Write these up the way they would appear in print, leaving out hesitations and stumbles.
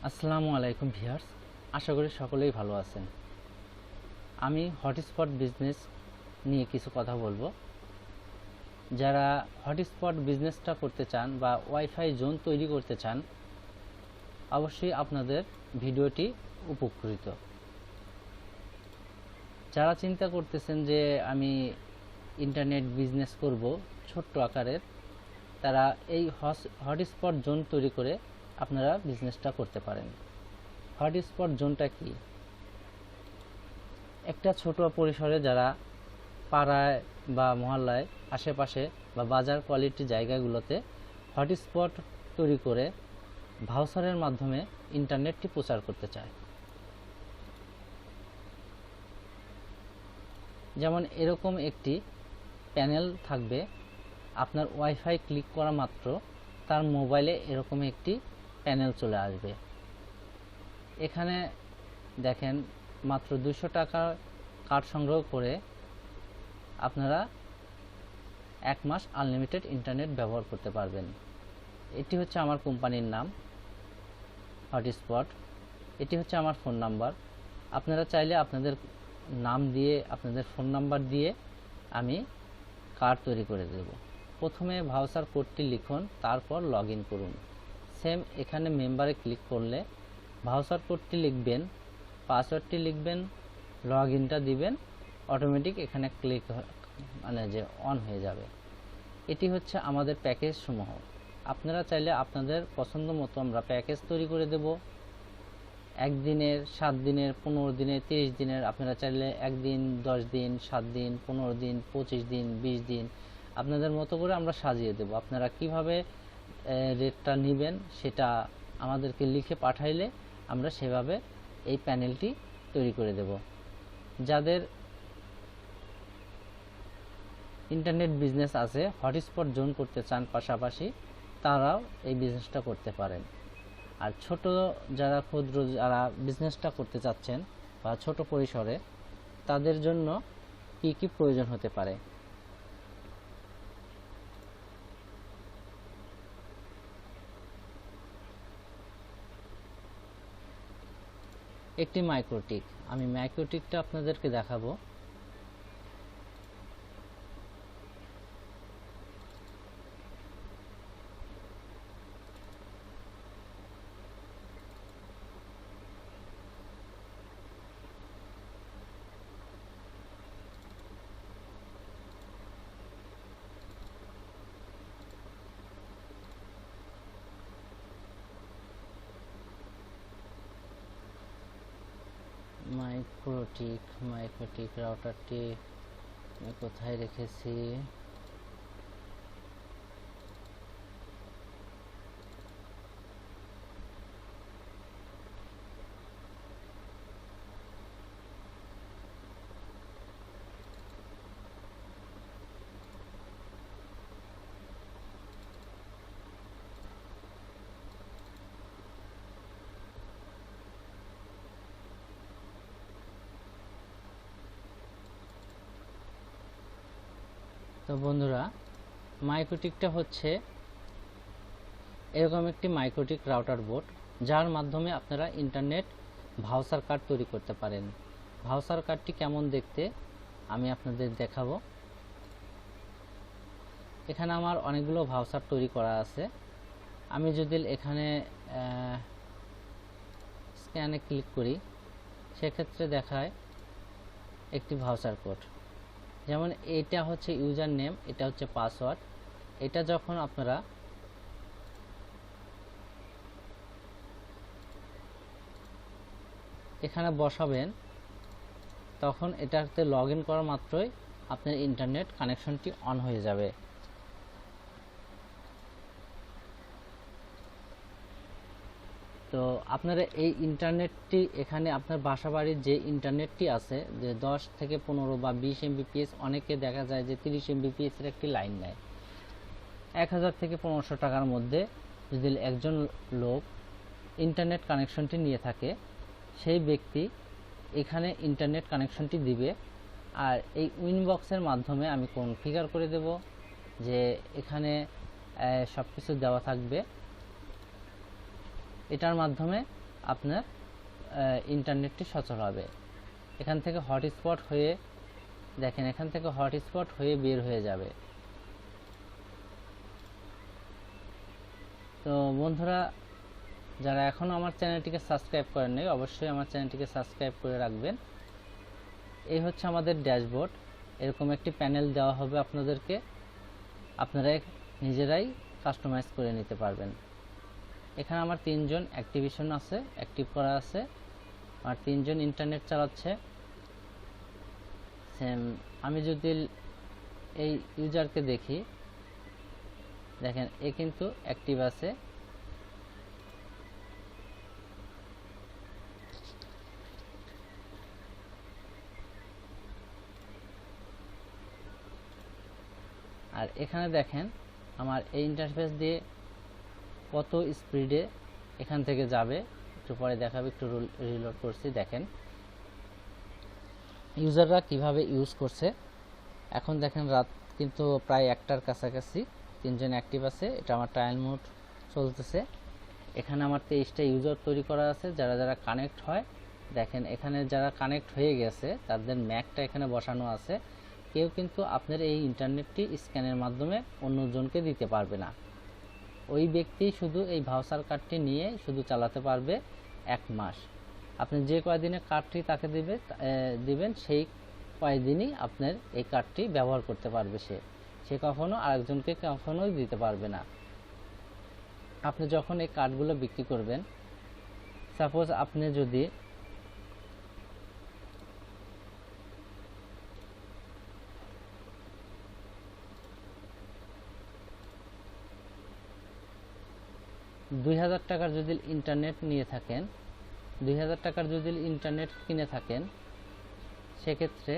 আসসালামু আলাইকুম ভিউয়ার্স, আশা করি সকলেই ভালো আছেন। আমি হটস্পট বিজনেস নিয়ে কিছু কথা বলবো। যারা হটস্পট বিজনেসটা করতে চান বা ওয়াইফাই জোন তৈরি করতে চান, অবশ্যই আপনাদের ভিডিওটি উপকৃত। যারা চিন্তা করতেছেন যে আমি ইন্টারনেট বিজনেস করব ছোট্ট আকারের, তারা এই হটস্পট জোন তৈরি করে আপনারা বিজনেসটা করতে পারেন। হটস্পট জোনটা কি? একটা ছোট পরিসরে যারা পাড়ায় বা মহল্লায় আশেপাশে বা বাজার কোয়ালিটি জায়গাগুলোতে হটস্পট তৈরি করে ভাউচারের মাধ্যমে ইন্টারনেটটি প্রচার করতে চায়। যেমন এরকম একটি প্যানেল থাকবে, আপনার ওয়াইফাই ক্লিক করা মাত্র তার মোবাইলে এরকম একটি প্যানেল চলে আসবে। এখানে দেখেন মাত্র 200 টাকা কার্ড সংগ্রহ করে আপনারা 1 মাস আনলিমিটেড ইন্টারনেট ব্যবহার করতে পারবেন। এটি হচ্ছে আমার কোম্পানির নাম হটস্পট। এটি হচ্ছে আমার ফোন নাম্বার। আপনারা চাইলে আপনাদের নাম দিয়ে, আপনাদের ফোন নাম্বার দিয়ে আমি কার্ড তৈরি করে দেব। প্রথমে ভাউচার কোডটি লিখুন, তারপর লগ ইন করুন। সেম এখানে মেম্বারে ক্লিক করলে ভাউচার কোডটি লিখবেন, পাসওয়ার্ডটি লিখবেন, লগ ইনটা দিবেন, অটোমেটিক এখানে ক্লিক যে অন হয়ে যাবে। এটি হচ্ছে আমাদের প্যাকেজ সমূহ। আপনারা চাইলে আপনাদের পছন্দ মতো আমরা প্যাকেজ তৈরি করে দেব। 1 দিনের, 7 দিনের, 15 দিনের, 30 দিনের। আপনারা চাইলে 1 দিন, 10 দিন, 7 দিন, 15 দিন, 25 দিন, 20 দিন আপনাদের মতো করে আমরা সাজিয়ে দেব। আপনারা কিভাবে রেটটা নেবেন সেটা আমাদেরকে লিখে পাঠাইলে আমরা সেভাবে এই প্যানেলটি তৈরি করে দেব। যাদের ইন্টারনেট বিজনেস আছে, হটস্পট জোন করতে চান পাশাপাশি, তারাও এই বিজনেসটা করতে পারেন। আর ছোট যারা ক্ষুদ্র যারা বিজনেসটা করতে চাচ্ছেন বা ছোট পরিসরে, তাদের জন্য কি কি প্রয়োজন হতে পারে? একটি মাইক্রোটিক। আমি মাইক্রোটিকটা আপনাদেরকে দেখাবো। মাইক্রোটিক রাউটারটি আমি কোথায় রেখেছি? তো বন্ধুরা, মাইক্রোটিকটা হচ্ছে এরকম একটি মাইক্রোটিক রাউটার বোর্ড, যার মাধ্যমে আপনারা ইন্টারনেট ভাউচার কার্ড তৈরি করতে পারেন। ভাউচার কার্ডটি কেমন দেখতে আমি আপনাদের দেখাবো। এখানে আমার অনেকগুলো ভাউচার তৈরি করা আছে। আমি যদি এখানে স্ক্যানে ক্লিক করি, সেক্ষেত্রে দেখায় একটি ভাউচার কোড। যেমন এটা হচ্ছে ইউজার নেম, এটা হচ্ছে পাসওয়ার্ড। এটা যখন আপনারা এখানে বসাবেন, তখন এটাতে লগ ইন করা মাত্রই আপনার ইন্টারনেট কানেকশনটি অন হয়ে যাবে। তো আপনারা এই ইন্টারনেটটি এখানে আপনার বাসাবাড়ির যে ইন্টারনেটটি আছে, যে 10 থেকে 15 বা 20 এমবিপিএস, অনেকে দেখা যায় যে 30 এমবিপিএস এর একটি লাইন নেয়। 1000 থেকে 1500 টাকার মধ্যে যদি একজন লোক ইন্টারনেট কানেকশনটি নিয়ে থাকে, সেই ব্যক্তি এখানে ইন্টারনেট কানেকশনটি দিবে। আর এই উইনবক্সের মাধ্যমে আমি কনফিগার করে দেব যে এখানে সব কিছু দেওয়া থাকবে। এটার মাধ্যমে আপনার ইন্টারনেটটি সচল হবে। এখান থেকে হটস্পট হয়ে দেখেন, এখান থেকে হটস্পট হয়ে বের হয়ে যাবে। তো বন্ধুরা, যারা এখনও আমার চ্যানেলটিকে সাবস্ক্রাইব করেন নাই, অবশ্যই আমার চ্যানেলটিকে সাবস্ক্রাইব করে রাখবেন। এই হচ্ছে আমাদের ড্যাশবোর্ড। এরকম একটি প্যানেল দেওয়া হবে আপনাদেরকে, আপনারা নিজেরাই কাস্টমাইজ করে নিতে পারবেন। এখানে আমার 3 জন অ্যাক্টিভেশন আছে, অ্যাক্টিভ করা আছে, আর 3 জন ইন্টারনেট চালাচ্ছে। সেম আমি যদি এই ইউজারকে দেখি, দেখেন এ কিন্তু অ্যাক্টিভ আছে। আর এখানে দেখেন আমার এই ইন্টারফেস দিয়ে কত স্পিডে এখান থেকে যাবে, একটু পরে দেখাবে। একটু রিলোড করছি, দেখেন ইউজাররা কিভাবে ইউজ করছে। এখন দেখেন রাত কিন্তু প্রায় 1টার কাছাকাছি, 3 জন অ্যাক্টিভ আছে। এটা আমার ট্রায়াল মোড চলতেছে। এখানে আমার 23টা ইউজার তৈরি করা আছে। যারা যারা কানেক্ট হয়, দেখেন এখানে যারা কানেক্ট হয়ে গেছে তাদের ম্যাকটা এখানে বসানো আছে। কেউ কিন্তু আপনার এই ইন্টারনেটটি স্ক্যানের মাধ্যমে অন্যজনকে দিতে পারবে না। ওই ব্যক্তি শুধু এই ভাউচার কার্ডটি নিয়ে শুধু চালাতে পারবে 1 মাস। আপনি যে কয়দিনে কার্ডটি তাকে দিবেন, সেই কয়দিনই আপনার এই কার্ডটি ব্যবহার করতে পারবে। সে কখনো আরেকজনকে কখনোই দিতে পারবে না। আপনি যখন এই কার্ডগুলো বিক্রি করবেন, সাপোজ আপনি যদি ৳২,০০০ যদি ইন্টারনেট নিয়ে থাকেন, ২,০০০ টাকার যদি ইন্টারনেট কিনে থাকেন, সেক্ষেত্রে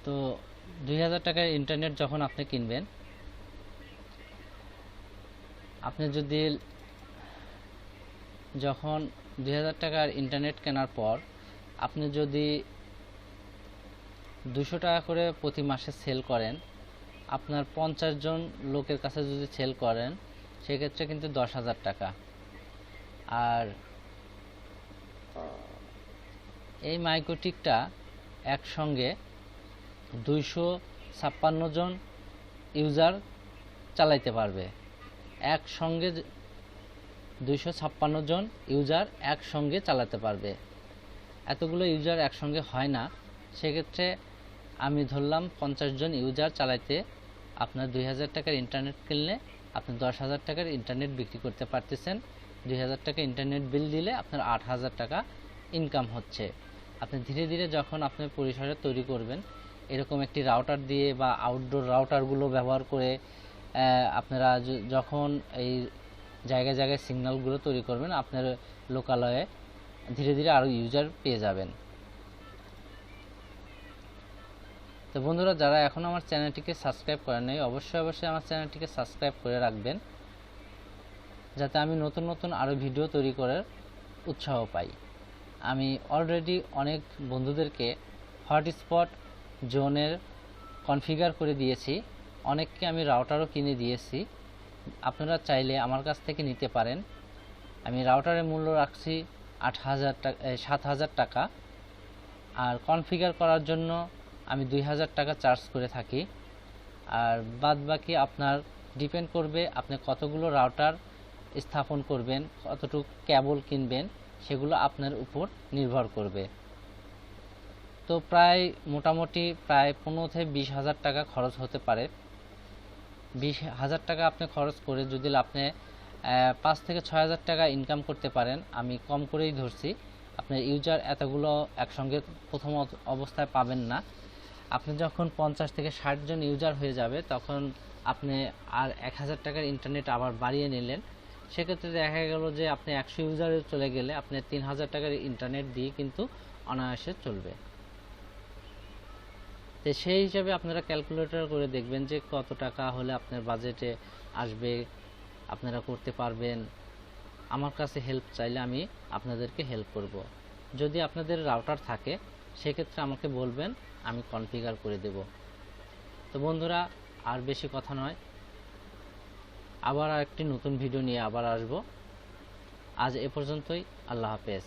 তো ২,০০০ টাকার ইন্টারনেট যখন আপনি কিনবেন, আপনি যদি যখন ২,০০০ টাকার ইন্টারনেট কেনার পর আপনি যদি 200 টাকা করে প্রতি মাসে সেল করেন, আপনার 50 জন লোকের কাছে যদি সেল করেন, সেক্ষেত্রে কিন্তু 10,000 টাকা। আর এই মাইক্রোটিকটা একসঙ্গে 256 জন ইউজার চালাইতে পারবে। একসঙ্গে 256 জন ইউজার একসঙ্গে চালাতে পারবে। এতগুলো ইউজার একসঙ্গে হয় না। সেক্ষেত্রে আমি ধরলাম 50 জন ইউজার চালাইতে আপনার 2,000 টাকার ইন্টারনেট কিনলে আপনি 10,000 টাকার ইন্টারনেট বিক্রি করতে পারতেছেন। 2,000 টাকা ইন্টারনেট বিল দিলে আপনার 8,000 টাকা ইনকাম হচ্ছে। আপনি ধীরে ধীরে যখন আপনি পরিসরে তৈরি করবেন, এরকম একটি রাউটার দিয়ে বা আউটডোর রাউটারগুলো ব্যবহার করে আপনারা যখন এই জায়গায় জায়গায় সিগন্যালগুলো তৈরি করবেন, আপনার লোকালয়ে ধীরে ধীরে আরও ইউজার পেয়ে যাবেন। তো বন্ধুরা, যারা এখন আমার চ্যানেলটিকে সাবস্ক্রাইব করেন নাই, অবশ্যই আমার চ্যানেলটিকে সাবস্ক্রাইব করে রাখবেন, যাতে আমি নতুন নতুন আরও ভিডিও তৈরি করার উৎসাহ পাই। আমি অলরেডি অনেক বন্ধুদেরকে হটস্পট জোনের কনফিগার করে দিয়েছি, অনেককে আমি রাউটারও কিনে দিয়েছি। আপনারা চাইলে আমার কাছ থেকে নিতে পারেন। আমি রাউটারের মূল্য রাখছি 7,000 টাকা, আর কনফিগার করার জন্য আমি 2,000 টাকা চার্জ করে থাকি। আর বাদ বাকি আপনার ডিপেন্ড করবে আপনি কতগুলো রাউটার স্থাপন করবেন, কতটুকু কেবল কিনবেন, সেগুলো আপনার উপর নির্ভর করবে। তো মোটামুটি প্রায় 15 থেকে 20,000 টাকা খরচ হতে পারে। 20,000 টাকা আপনি খরচ করে যদি আপনি 5 থেকে 6,000 টাকা ইনকাম করতে পারেন, আমি কম করেই ধরছি। আপনার ইউজার এতগুলো একসঙ্গে প্রথম অবস্থায় পাবেন না। আপনি যখন 50 থেকে 60 জন ইউজার হয়ে যাবে, তখন আপনি আর 1,000 টাকার ইন্টারনেট আবার বাড়িয়ে নিলেন। সেক্ষেত্রে দেখা গেল যে আপনি 100 ইউজারে চলে গেলে আপনি 3,000 টাকার ইন্টারনেট দিয়ে কিন্তু অনায়াসে চলবে। তো সেই হিসাবে আপনারা ক্যালকুলেটর করে দেখবেন যে কত টাকা হলে আপনার বাজেটে আসবে, আপনারা করতে পারবেন। আমার কাছে হেল্প চাইলে আমি আপনাদেরকে হেল্প করব। যদি আপনাদের রাউটার থাকে, সেক্ষেত্রে আমাকে বলবেন, আমি কনফিগার করে দেব। তো বন্ধুরা, আর বেশি কথা নয়, আবার একটি নতুন ভিডিও নিয়ে আবার আসব। আজ এ পর্যন্তই। আল্লাহ হাফেজ।